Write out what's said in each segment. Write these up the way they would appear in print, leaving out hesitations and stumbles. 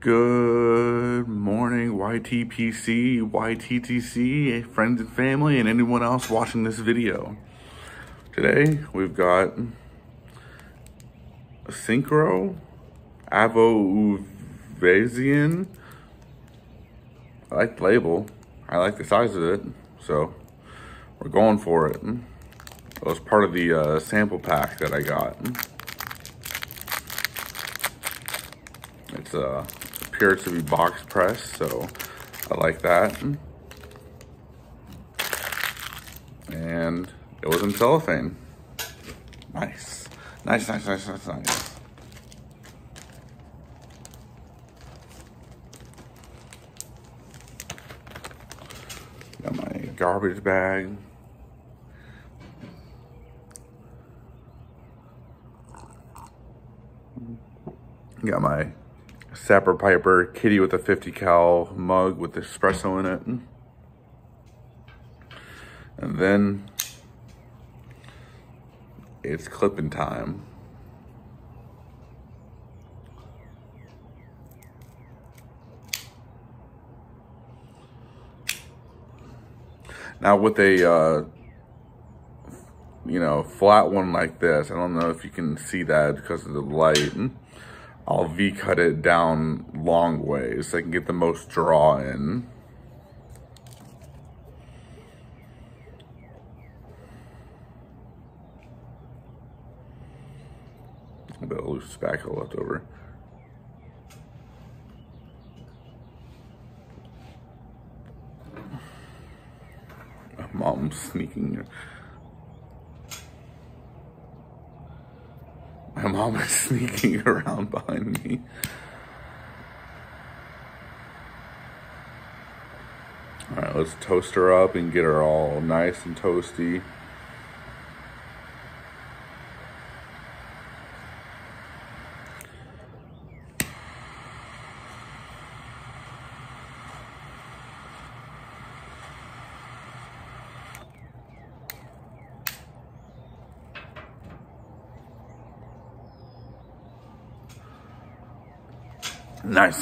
Good morning, YTPC, YTTC, friends and family, and anyone else watching this video. Today, we've got a Synchro Avo Uvazian. I like the label. I like the size of it, so we're going for it. It was part of the sample pack that I got. It's appears to be box pressed, so I like that. And it was in cellophane. Nice. Nice. Got my garbage bag. Got my Sapper Piper kitty with a 50 cal mug with espresso in it. And then it's clipping time. Now with a flat one like this, I don't know if you can see that because of the light. I'll V-cut it down long ways so I can get the most draw in. A bit of loose spackle left over. Mom's sneaking. My mom is sneaking around behind me. All right, let's toast her up and get her all nice and toasty. Nice.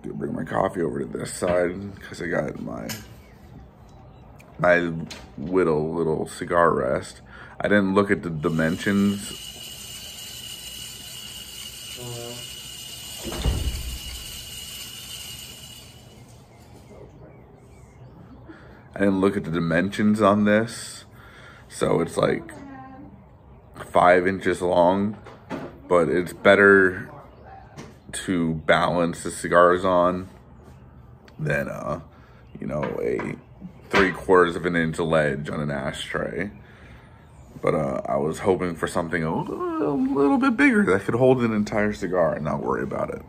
Gonna bring my coffee over to this side because I got my little cigar rest. I didn't look at the dimensions. I didn't look at the dimensions on this, so it's like 5 inches long. But it's better to balance the cigars on than, a 3/4 of an inch ledge on an ashtray. But I was hoping for something a little bit bigger that could hold an entire cigar and not worry about it.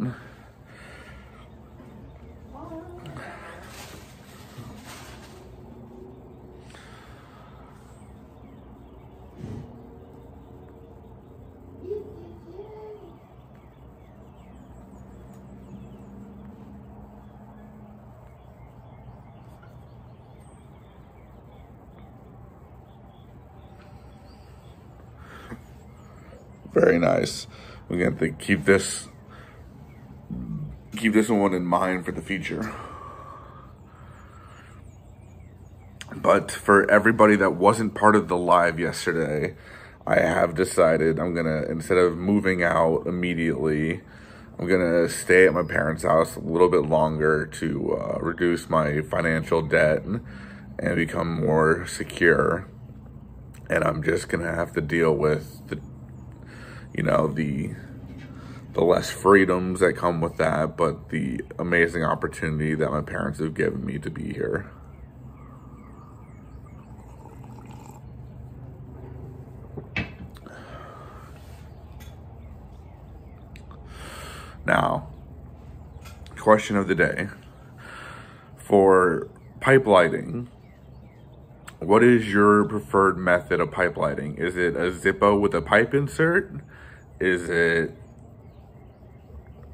Very nice. We have to keep this one in mind for the future. But for everybody that wasn't part of the live yesterday, I have decided I'm gonna, instead of moving out immediately, I'm gonna stay at my parents' house a little bit longer to reduce my financial debt and become more secure. And I'm just gonna have to deal with the less freedoms that come with that, but the amazing opportunity that my parents have given me to be here. Now, question of the day. For pipe lighting, what is your preferred method of pipe lighting? Is it a Zippo with a pipe insert? Is it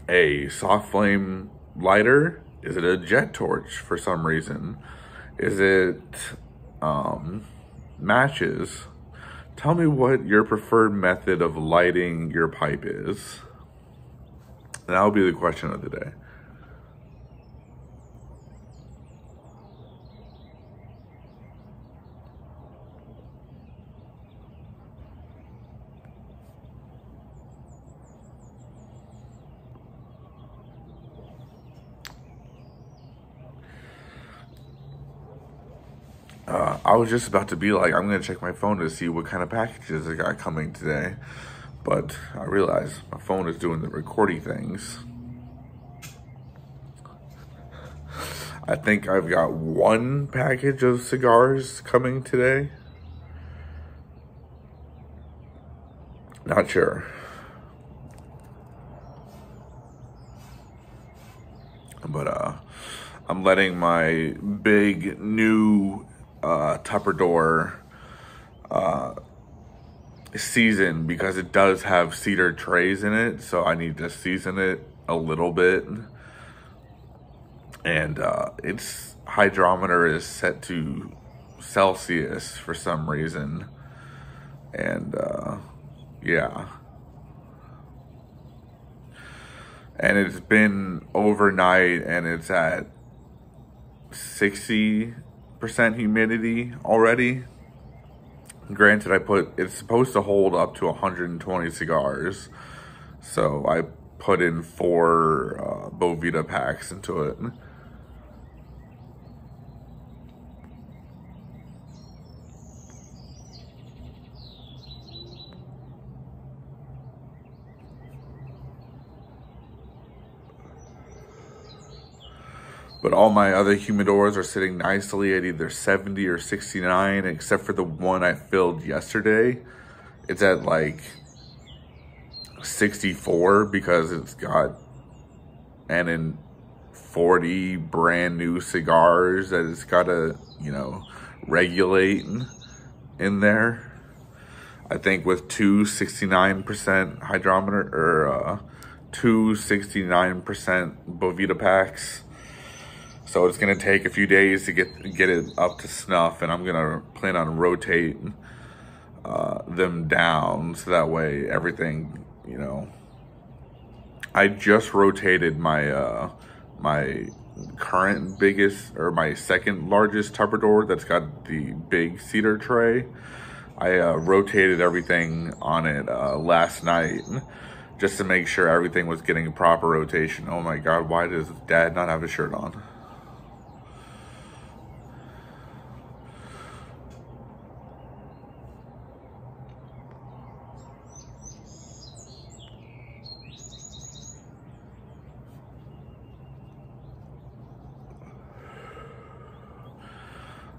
a soft flame lighter? Is it a jet torch for some reason? Is it matches? Tell me what your preferred method of lighting your pipe is. And that'll be the question of the day. I was just about to be like, I'm going to check my phone to see what kind of packages I got coming today. But I realized my phone is doing the recording things. I think I've got one package of cigars coming today. Not sure. But I'm letting my big new Tupperware season, because it does have cedar trays in it, so I need to season it a little bit. And its hydrometer is set to Celsius for some reason. And yeah. And it's been overnight and it's at 60% humidity already. Granted, it's supposed to hold up to 120 cigars. So I put in 4 Boveda packs into it. But all my other humidors are sitting nicely at either 70 or 69, except for the one I filled yesterday. It's at like 64 because it's got in 40 brand new cigars that it's got to, regulate in there. I think with 269% hydrometer or 269% Boveda packs. So it's gonna take a few days to get it up to snuff, and I'm gonna plan on rotating them down so that way everything, I just rotated my my current biggest, or my second largest Tupperware that's got the big cedar tray. I rotated everything on it last night just to make sure everything was getting proper rotation. Oh my God, why does Dad not have a shirt on?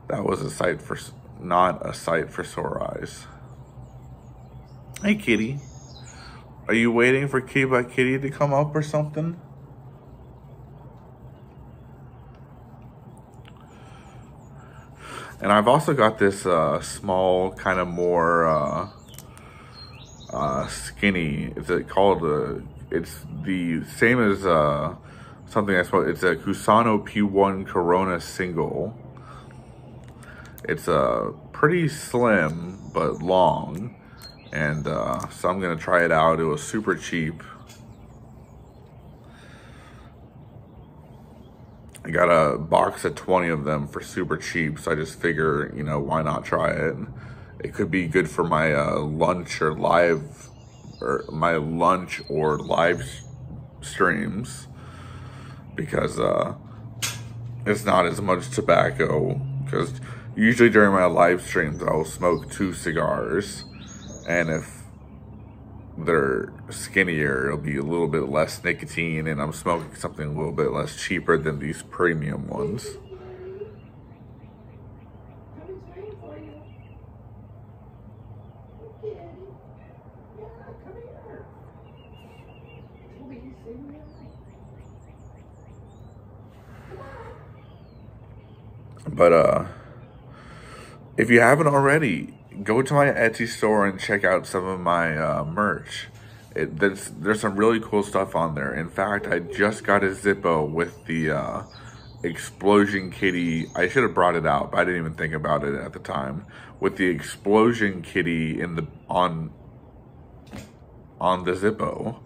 That was not a sight for sore eyes. Hey, kitty. Are you waiting for Kitty by Kitty to come up or something? And I've also got this small, kind of more skinny. It's the same as something I suppose. It's a Cusano P1 Corona single. It's pretty slim, but long. And so I'm gonna try it out. It was super cheap. I got a box of 20 of them for super cheap. So I just figure, why not try it? It could be good for my lunch or live streams, because it's not as much tobacco. Because usually during my live streams, I'll smoke 2 cigars. And if they're skinnier, it'll be a little bit less nicotine, and I'm smoking something a little bit less cheaper than these premium ones. But if you haven't already, go to my Etsy store and check out some of my merch. There's some really cool stuff on there. In fact, I just got a Zippo with the explosion kitty. I should have brought it out, but I didn't even think about it at the time. With the explosion kitty in the on the Zippo.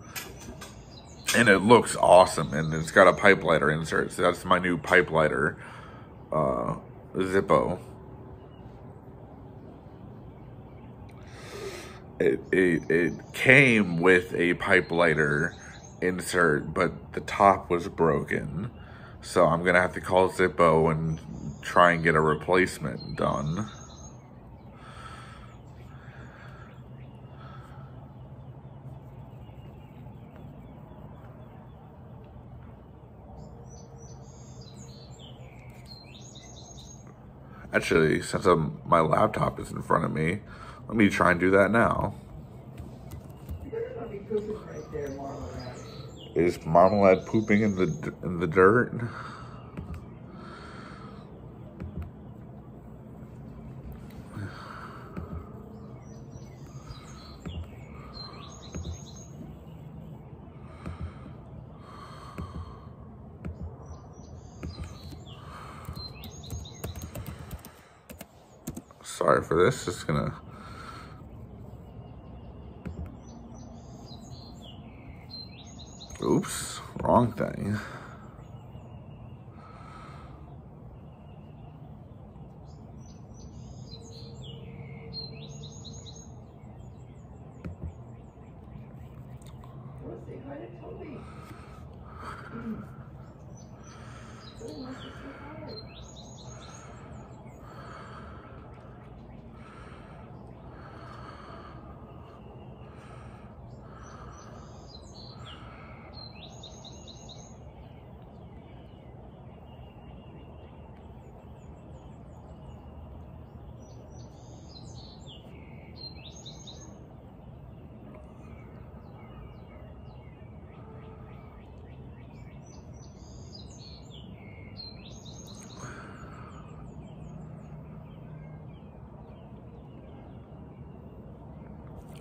And it looks awesome, and it's got a pipe lighter insert. So that's my new pipe lighter Zippo. It came with a pipe lighter insert, but the top was broken. So I'm gonna have to call Zippo and try and get a replacement done. Actually, since my laptop is in front of me, let me try and do that now. You're gonna be pooping right there, Marmalade. Is Marmalade pooping in the dirt? Sorry for this, just gonna... Oops, wrong thing. Well, say hi to Toby. Toby wants to say hi.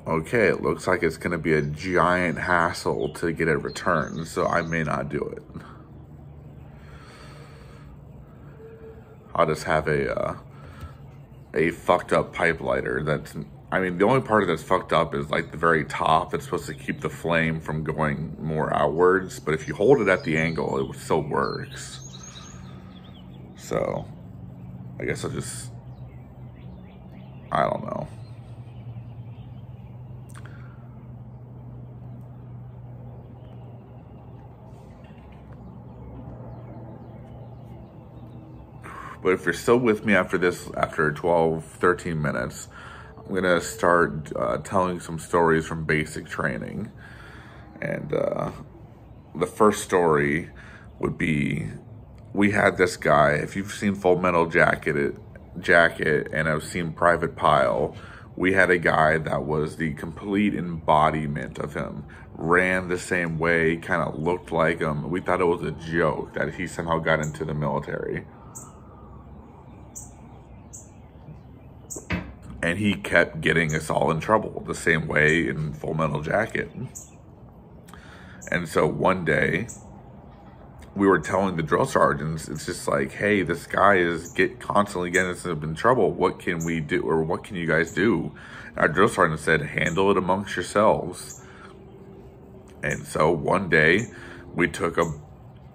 Okay, it looks like it's gonna be a giant hassle to get it returned, so I may not do it. I'll just have a fucked up pipe lighter that's, I mean, the only part that's fucked up is like the very top. It's supposed to keep the flame from going more outwards, but if you hold it at the angle, it still works. So, I guess I don't know. But if you're still with me after 12, 13 minutes, I'm gonna start telling some stories from basic training. And the first story would be, we had this guy, if you've seen Full Metal Jacket and have seen Private Pile, we had a guy that was the complete embodiment of him. Ran the same way, kind of looked like him. We thought it was a joke that he somehow got into the military. And he kept getting us all in trouble the same way in Full Metal Jacket. And so one day, we were telling the drill sergeants, it's just like, hey, this guy is constantly getting us in trouble. What can we do, or what can you guys do? And our drill sergeant said, handle it amongst yourselves. And so one day, we took a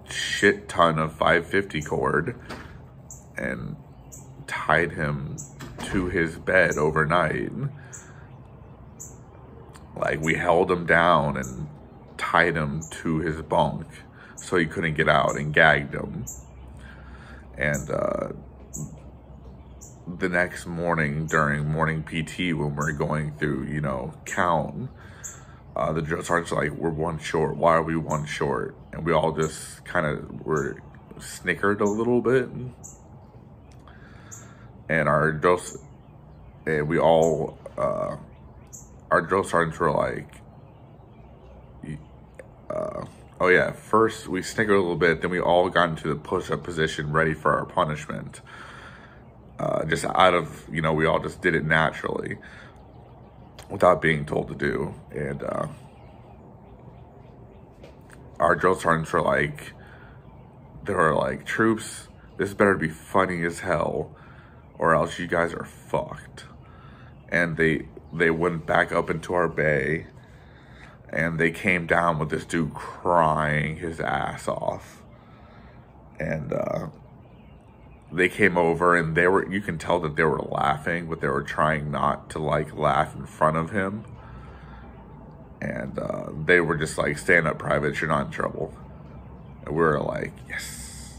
shit ton of 550 cord and tied him to his bed overnight. Like, we held him down and tied him to his bunk so he couldn't get out, and gagged him. And the next morning during morning PT, when we're going through, you know, count, the drill sergeant's like, we're one short. Why are we one short? And we all just kind of were snickered a little bit. And our drill sergeants were like, oh yeah, first we snickered a little bit, then we all got into the push-up position ready for our punishment. Just out of, you know, we all just did it naturally without being told to do. And our drill sergeants were like, they were like, troops, this better be funny as hell or else you guys are fucked. And they went back up into our bay and they came down with this dude crying his ass off. And they came over and you can tell that they were laughing, but they were trying not to like laugh in front of him. And they were just like, stand up, privates, you're not in trouble. And we were like, yes.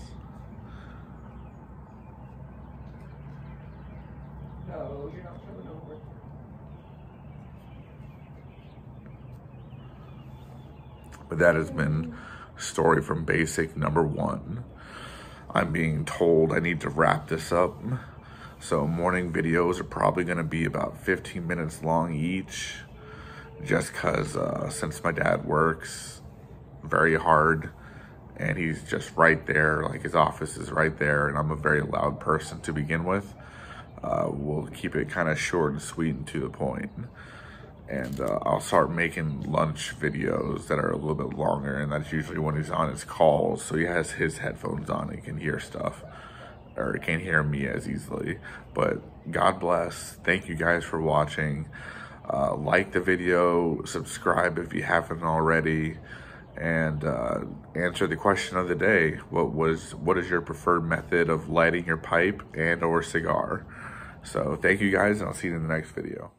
No, you're not coming over. But that has been story from basic number 1. I'm being told I need to wrap this up. So morning videos are probably gonna be about 15 minutes long each, just cause since my dad works very hard and he's just right there, like his office is right there, and I'm a very loud person to begin with, we'll keep it kind of short and sweet and to the point. And I'll start making lunch videos that are a little bit longer, and that's usually when he's on his calls, so he has his headphones on and he can hear stuff, or he can't hear me as easily. But God bless. Thank you guys for watching. Like the video, subscribe if you haven't already, and answer the question of the day. What is your preferred method of lighting your pipe and or cigar? So thank you guys, and I'll see you in the next video.